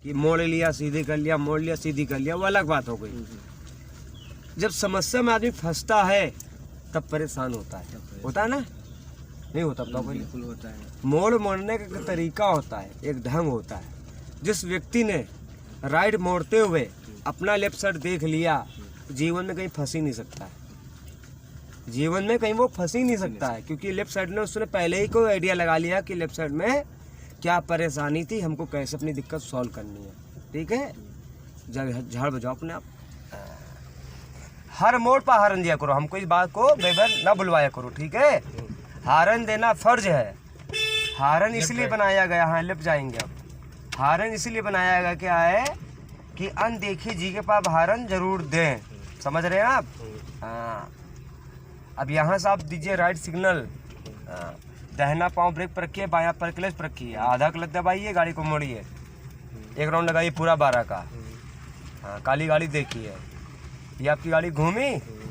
कि मोड़ लिया सीधी कर लिया, मोड़ लिया सीधी कर लिया, वो अलग बात हो गई। जब समस्या में आदमी फंसता है तब परेशान होता है, होता है ना? नहीं होता? तो बिल्कुल होता है। मोड़ मोड़ने का तरीका होता है, एक ढंग होता है। जिस व्यक्ति ने राइट मोड़ते हुए अपना लेफ्ट साइड देख लिया, जीवन में कहीं फंस ही नहीं सकता है। जीवन में कहीं वो फंस ही नहीं सकता है, क्योंकि लेफ्ट साइड ने उसने पहले ही कोई आइडिया लगा लिया कि लेफ्ट साइड में क्या परेशानी थी, हमको कैसे अपनी दिक्कत सॉल्व करनी है। ठीक है, झाड़ बजाओ अपने आप। हर मोड़ पर हारन दिया करो, हमको इस बात को बेबर ना बुलवाया करो। ठीक है, हारन देना फर्ज है। हारन इसलिए बनाया गया, हाँ लेफ्ट जाएंगे अब। हारन इसलिए बनाया गया क्या है कि अनदेखी जी के पास हारन जरूर दें। समझ रहे हैं आप? हाँ, अब यहाँ से आप दीजिए राइट सिग्नल। दाहिना पाँव ब्रेक पर रखिए, बायां पर क्लच पर रखिए, आधा क्लच दबाइए, गाड़ी को मोड़िए, एक राउंड लगाइए पूरा 12 का। हाँ, काली गाड़ी देखिए, ये आपकी गाड़ी घूमी,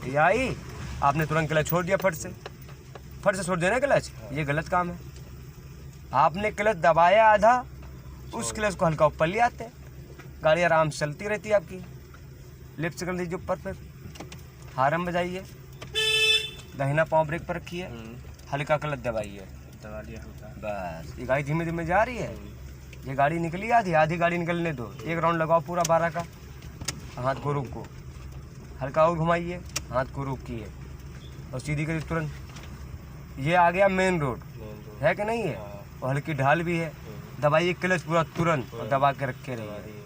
ये आई, आपने तुरंत क्लच छोड़ दिया, फट से छोड़ देना क्लच, ये गलत काम है। आपने क्लच दबाया आधा, उस क्लच को हल्का ऊपर ले आते, गाड़ी आराम से चलती रहती है आपकी। लेफ्ट सिग्नल दीजिए ऊपर, फिर हारन बजाइए, दाहिना पाँव ब्रेक पर रखिए, हल्का क्लच दबाइए, दबा दिया होता है। बस। ये गाड़ी धीमे धीमे जा रही है, ये गाड़ी निकली आधी गाड़ी निकलने दो, एक राउंड लगाओ पूरा 12 का। हाथ को रोको, हल्का और घुमाइए, हाथ को रोकिए और सीधी करिए तुरंत। ये आ गया मेन रोड, है कि नहीं है? और हल्की ढाल भी है, दबाइए क्लच पूरा तुरंत और दबा के रखे रहिए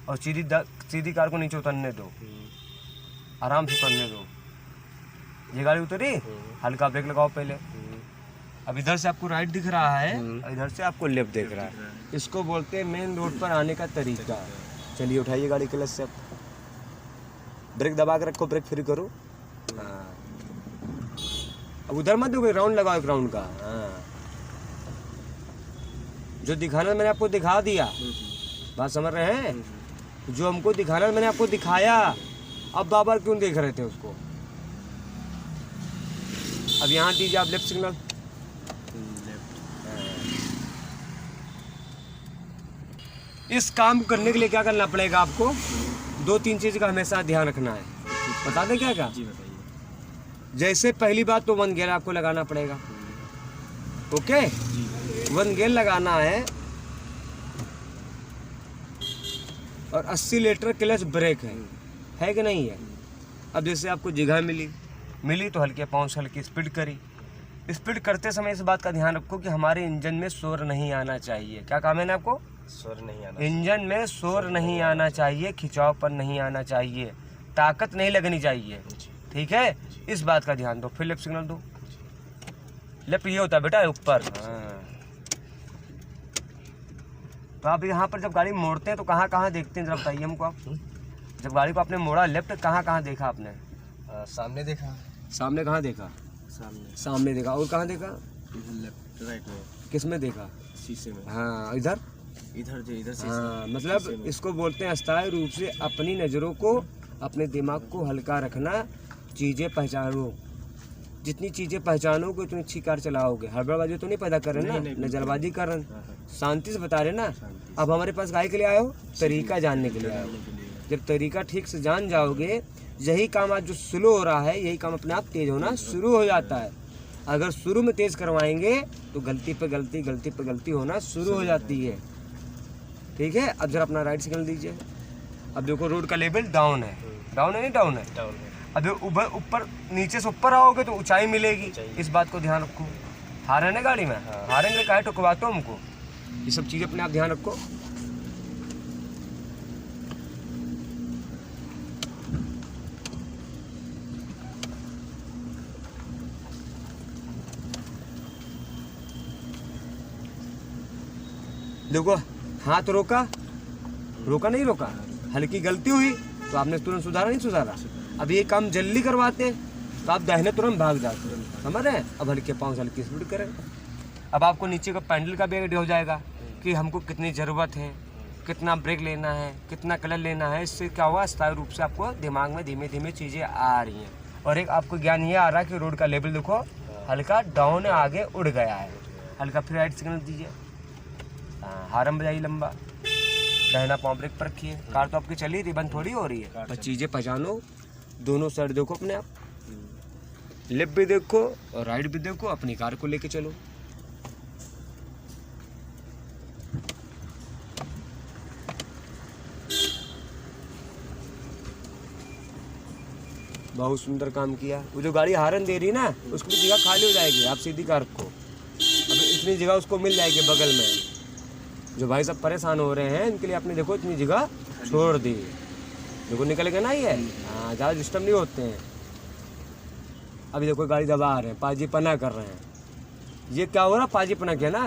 और सीधी कार को नीचे उतरने दो, आराम से उतरने दो। ये गाड़ी उतरी, हल्का ब्रेक लगाओ पहले। अब इधर से आपको राइट दिख रहा है और इधर से आपको लेफ्ट दिख रहा है, इसको बोलते हैं मेन रोड पर आने का तरीका। चलिए उठाइए गाड़ी क्लच से, ब्रेक दबा के रखो, ब्रेक फ्री करो। हाँ, अब उधर मत दो, राउंड लगाओ एक राउंड का। हाँ, जो दिखाना मैंने आपको दिखा दिया, बात समझ रहे हैं? जो हमको दिखाना मैंने आपको दिखाया, अब बार क्यों देख रहे थे उसको? अब यहाँ दीजिए आप लेफ्ट सिग्नल। इस काम को करने के लिए क्या करना पड़ेगा आपको? 2-3 चीज का हमेशा ध्यान रखना है। बता दें क्या? जी बताइए। जैसे पहली बात तो 1 गियर आपको लगाना पड़ेगा। ओके, 1 गियर लगाना है और एक्सीलेटर क्लच ब्रेक है कि नहीं है? अब जैसे आपको जगह मिली तो हल्के पाँव से हल्की स्पीड करी। स्पीड करते समय इस बात का ध्यान रखो कि हमारे इंजन में शोर नहीं आना चाहिए। क्या काम है ना आपको? शोर नहीं आना, इंजन में शोर नहीं आना चाहिए, खिंचावपन नहीं आना चाहिए, ताकत नहीं लगनी चाहिए। ठीक है, इस बात का ध्यान दो। फिर लेफ्ट सिग्नल दो। लेफ्ट ये होता है बेटा ऊपर। तो आप यहाँ पर जब गाड़ी मोड़ते हैं तो कहाँ कहाँ देखते हैं, जरा बताइए हमको आप। जब गाड़ी को आपने मोड़ा लेफ्ट, कहाँ कहाँ देखा आपने? सामने देखा। सामने कहाँ देखा? सामने देखा। और कहाँ देखा? लेफ्ट राइट में। किस में देखा? शीशे में। हाँ, इधर से। हाँ, मतलब इसको बोलते हैं अस्थायी रूप से अपनी नज़रों को, अपने दिमाग को हल्का रखना। चीज़ें पहचानो, जितनी चीज़ें पहचानोगे उतनी अच्छी कार चलाओगे। हड़बड़बाजी तो नहीं पैदा कर रहे ना, न जल्दबाजी कर रहे, शांति से बता रहे ना। अब हमारे पास गाय के लिए आए हो, तरीका जानने के लिए आए हो। जब तरीका ठीक से जान जाओगे, यही काम आज जो स्लो हो रहा है, यही काम अपने आप तेज होना शुरू हो जाता है। अगर शुरू में तेज करवाएंगे तो गलती पे गलती होना शुरू हो जाती है। ठीक है, अब जरा अपना राइट सिग्नल दीजिए। अब देखो रोड का लेवल डाउन है, डाउन है नहीं? डाउन है। अब ऊपर नीचे से ऊपर आओगे तो ऊंचाई मिलेगी, इस बात को ध्यान रखो। हारन है गाड़ी में, हारन के काहे ठुकवाते हो हमको? ये सब चीज़ें अपने आप ध्यान रखो। देखो, हाथ रोका नहीं रोका, हल्की गलती हुई तो आपने तुरंत सुधारा नहीं सुधारा। अब ये काम जल्दी करवाते तो आप दाहिने तुरंत भाग जाते हैं, समझ रहे हैं? अब हल्के पाँव से हल्की स्पीड करें। अब आपको नीचे का पैंडल का भी आइडिया हो जाएगा कि हमको कितनी ज़रूरत है, कितना ब्रेक लेना है, कितना कलर लेना है। इससे क्या हुआ, स्थायी रूप से आपको दिमाग में धीमे धीमे चीज़ें आ रही हैं। और एक आपको ज्ञान ये आ रहा है कि रोड का लेवल देखो हल्का डाउन आगे उड़ गया है। हल्का फिर राइट सिग्नल दीजिए, हारन बजाइए लंबा, दाहिना पाँव ब्रेक पर रखिए। कार तो आपकी चली रही, बंद थोड़ी हो रही है। बस चीज़ें पहचानो, दोनों साइड देखो अपने आप, लेफ्ट भी देखो और राइट भी देखो, अपनी कार को लेके चलो। बहुत सुंदर काम किया। वो जो गाड़ी हारन दे रही है ना, उसकी भी जगह खाली हो जाएगी, आप सीधी कार को, अब इतनी जगह उसको मिल जाएगी बगल में। जो भाई सब परेशान हो रहे हैं इनके लिए आपने देखो इतनी जगह छोड़ दी, देखो निकल गए ना ये। हाँ, ज़्यादा डिस्टर्ब नहीं होते हैं। अभी देखो गाड़ी दबा रहे हैं, पाजीपना कर रहे हैं। ये क्या हो रहा, पाजीपना किया ना,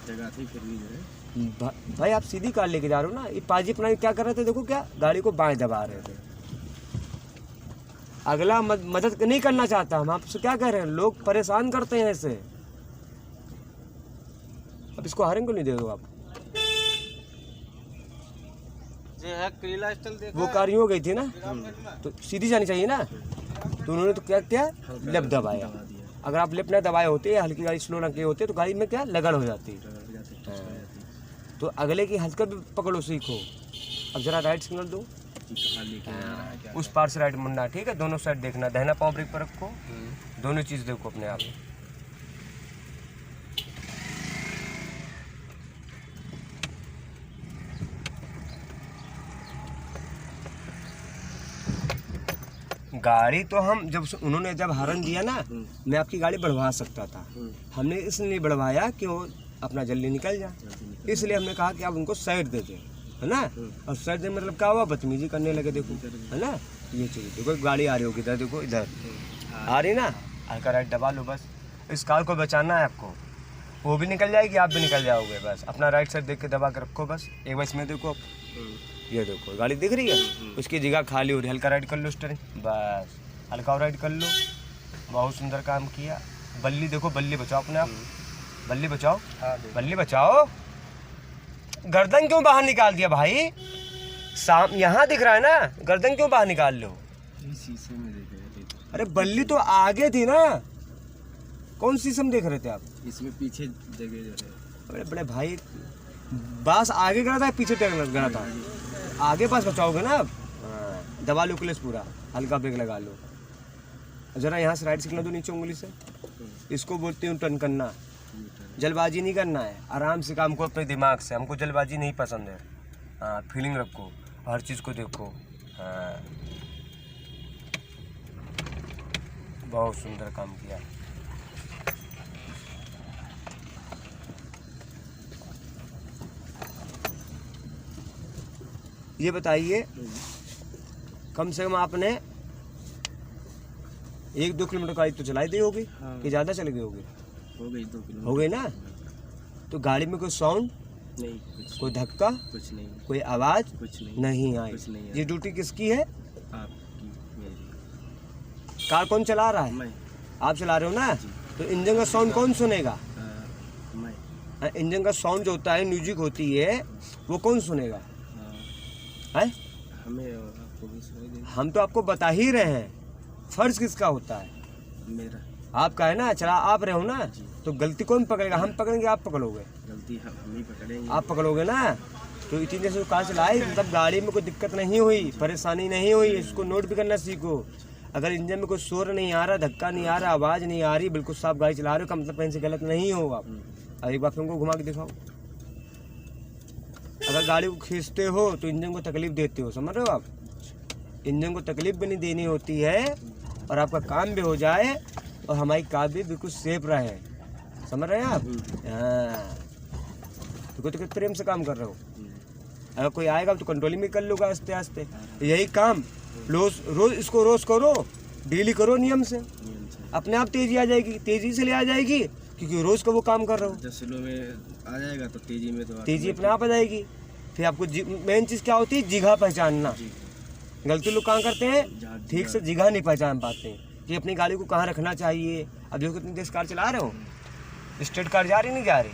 जगह थी फिर भी जो है। भाई आप सीधी कार लेके जा रहे हो ना, ये पाजीपना क्या कर रहे थे, देखो क्या गाड़ी को बाएं दबा रहे थे। अगला मदद नहीं करना चाहता, हम आपसे क्या कह रहे हैं, लोग परेशान करते हैं ऐसे। अब इसको हारेंगे को नहीं दे दो आप। ये है करीला स्टाइल देखा। वो कार यूं हो गई थी ना, तो सीधी जानी चाहिए ना, तो उन्होंने तो क्या किया, लेफ्ट दबाया। अगर आप लेफ्ट ना दबाए होते, हल्की गाड़ी स्लो ना किए होते, तो गाड़ी में क्या लगड़ हो जाती। तो अगले की हल्का भी पकड़ो सीखो। अब जरा राइट सिग्नल दो, उस पार से राइट मुड़ना, ठीक है। दोनों साइड देखना, दाहिना पाँव ब्रेक पर रखो, दोनों चीज देखो अपने आप। गाड़ी तो हम उन्होंने जब हॉर्न दिया ना, मैं आपकी गाड़ी बढ़वा सकता था, हमने इसलिए नहीं बढ़वाया कि वो अपना जल्दी निकल जाए, इसलिए हमने कहा कि आप उनको साइड दे दें, है ना। और साइड देने मतलब क्या हुआ, बदतमीजी करने लगे, देखो है ना। ये चीज़ देखो, गाड़ी आ रही होगी इधर, देखो इधर आ रही ना, हल्का राइट दबा लो बस। इस कार को बचाना है आपको, वो भी निकल जाएगी, आप भी निकल जाओगे। बस अपना राइट साइड देख के दबा के रखो बस। एक बार इसमें देखो, ये देखो गाड़ी दिख रही है, उसकी जगह खाली हो रही है, हल्का राइट कर लो स्टीयरिंग, बस हल्का राइट कर लो। बहुत सुंदर काम किया। बल्ली देखो, बल्ली बचाओ अपने आप, बल्ली बचाओ, बल्ली बचाओ। गर्दन क्यों बाहर निकाल दिया भाई, यहाँ दिख रहा है ना, गर्दन क्यों बाहर निकाल लो। शीशे में देख रहे थे। अरे बल्ली तो आगे थी ना, कौन शीशे में देख रहे थे आप। इसमें पीछे जगह जो है। बड़े बड़े भाई, बास आगे गिरा था पीछे गिरा था, आगे पास बचाओगे ना आप। दबा लो क्लच पूरा, हल्का ब्रेक लगा लो। जरा यहाँ से राइट सिग्नल दो नीचे उंगली से, इसको बोलते हैं टर्न करना। जल्दबाजी नहीं करना है, आराम से काम को अपने दिमाग से, हमको जल्दबाजी नहीं पसंद है। हाँ, फीलिंग रखो, हर चीज़ को देखो। हाँ, बहुत सुंदर काम किया। ये बताइए, कम से कम आपने 1-2 किलोमीटर गाड़ी तो चलाई दी होगी, कि ज़्यादा चल गई होगी। हो गई 2 किलोमीटर। हो गई ना। तो गाड़ी में कोई साउंड नहीं, कोई धक्का, कुछ नहीं, कोई आवाज़ कुछ नहीं आई। कुछ नहीं। ये ड्यूटी किसकी है, आपकी, मेरी। कार कौन चला रहा है, मैं। आप चला रहे हो ना। तो इंजन का साउंड कौन सुनेगा, मैं। इंजन का साउंड जो होता है, म्यूजिक होती है, वो कौन सुनेगा है। हमें और आपको भी सुनाई देगी। हम तो आपको बता ही रहे हैं, फर्ज किसका होता है, मेरा। आपका है ना, चला आप रहे हो ना। तो गलती कौन पकड़ेगा, हम पकड़ेंगे आप पकड़ोगे, गलती हम ही पकड़ेंगे, आप पकड़ोगे ना। तो इतनी देर से कार चलाई, मतलब गाड़ी में कोई दिक्कत नहीं हुई, परेशानी नहीं हुई। इसको नोट भी करना सीखो। अगर इंजन में कोई शोर नहीं आ रहा, धक्का नहीं आ रहा, आवाज़ नहीं आ रही, बिल्कुल साफ गाड़ी चला रहे हो, का मतलब कहीं से गलत नहीं हो आप। अब एक बार फिर उनको घुमा के दिखाओ। अगर गाड़ी को खींचते हो तो इंजन को तकलीफ देते हो, समझ रहे हो आप। इंजन को तकलीफ भी नहीं देनी होती है, और आपका काम भी हो जाए, और हमारी कार भी बिल्कुल सेफ रहे, समझ रहे हैं आप। हाँ, तो कितने प्रेम से काम कर रहे हो। अगर कोई आएगा तो कंट्रोलिंग भी कर लोगा आस्ते आस्ते। यही काम रोज इसको रोज करो, डेली करो नियम से, अपने आप तेजी आ जाएगी, तेजी से ले आ जाएगी, क्योंकि रोज का वो काम कर रहे हो। जब स्लो में आ जाएगा तो तेजी में तो तेजी अपने आप आ जाएगी। फिर आपको मेन चीज़ क्या होती है, जगह पहचानना। गलती लोग कहाँ करते हैं, ठीक से जगह नहीं पहचान पाते कि अपनी गाड़ी को कहाँ रखना चाहिए। अब देखो कितनी तेज कार चला रहे हो, स्ट्रेट कार जा रही नहीं जा रही,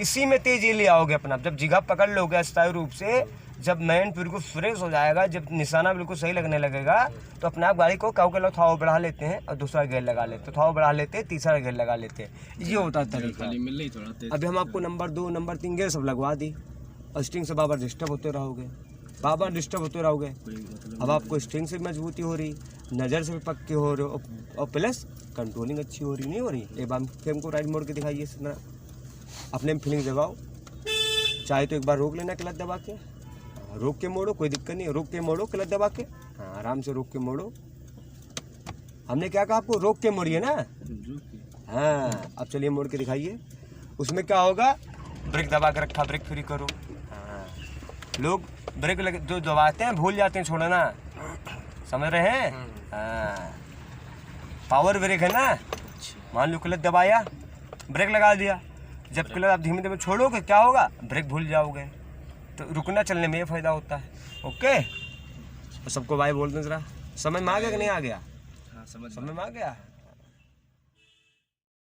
इसी में तेजी ले आओगे अपना। जब जगह पकड़ लोगे अस्थायी रूप से, जब माइंड बिल्कुल फ्रेश हो जाएगा, जब निशाना बिल्कुल सही लगने लगेगा, तो अपने आप गाड़ी को काऊ के लोग थोड़ा बढ़ा लेते हैं और दूसरा गेयर लगा लेते हैं, थोड़ा बढ़ा लेते हैं, तीसरा गेयर लगा लेते हैं। ये होता है तरीका। मिल रही थोड़ा तेज। अभी हम आपको नंबर 2 नंबर 3 गेयर सब लगवा दी, और स्टिंग से बार डिस्टर्ब होते रहोगे, बार डिस्टर्ब होते रहोगे। कोई मतलब अब आपको स्टिंग से भी मजबूती हो रही, नज़र से भी पक्के हो रहे हो, और प्लस कंट्रोलिंग अच्छी हो रही, नहीं हो रही। एक बार फ्रेम को राइट मोड़ के दिखाइए, इस तरह अपने में फीलिंग जगाओ। चाहे तो एक बार रोक लेना क्लच दबा के, रोक के मोड़ो, कोई दिक्कत नहीं है, रोक के मोड़ो क्लच दबा के, हाँ आराम से रोक के मोड़ो। हमने क्या कहा आपको, रोक के मोड़िए ना, रुक के। हाँ। अब चलिए मोड़ के दिखाइए, उसमें क्या होगा, ब्रेक दबा के रखा, ब्रेक फ्री करो। हाँ, लोग ब्रेक लगे जो दबाते हैं भूल जाते हैं छोड़ना, समझ रहे हैं। हाँ, पावर ब्रेक है ना, मान लो क्लच दबाया, ब्रेक लगा दिया, जब क्लच आप धीमे धीमे छोड़ोगे क्या होगा, ब्रेक भूल जाओगे, तो रुकना चलने में ये फायदा होता है। ओके, तो सबको बाय बोल दें जरा। समझ में आ गया कि नहीं आ गया? हाँ समझ समझ में आ गया।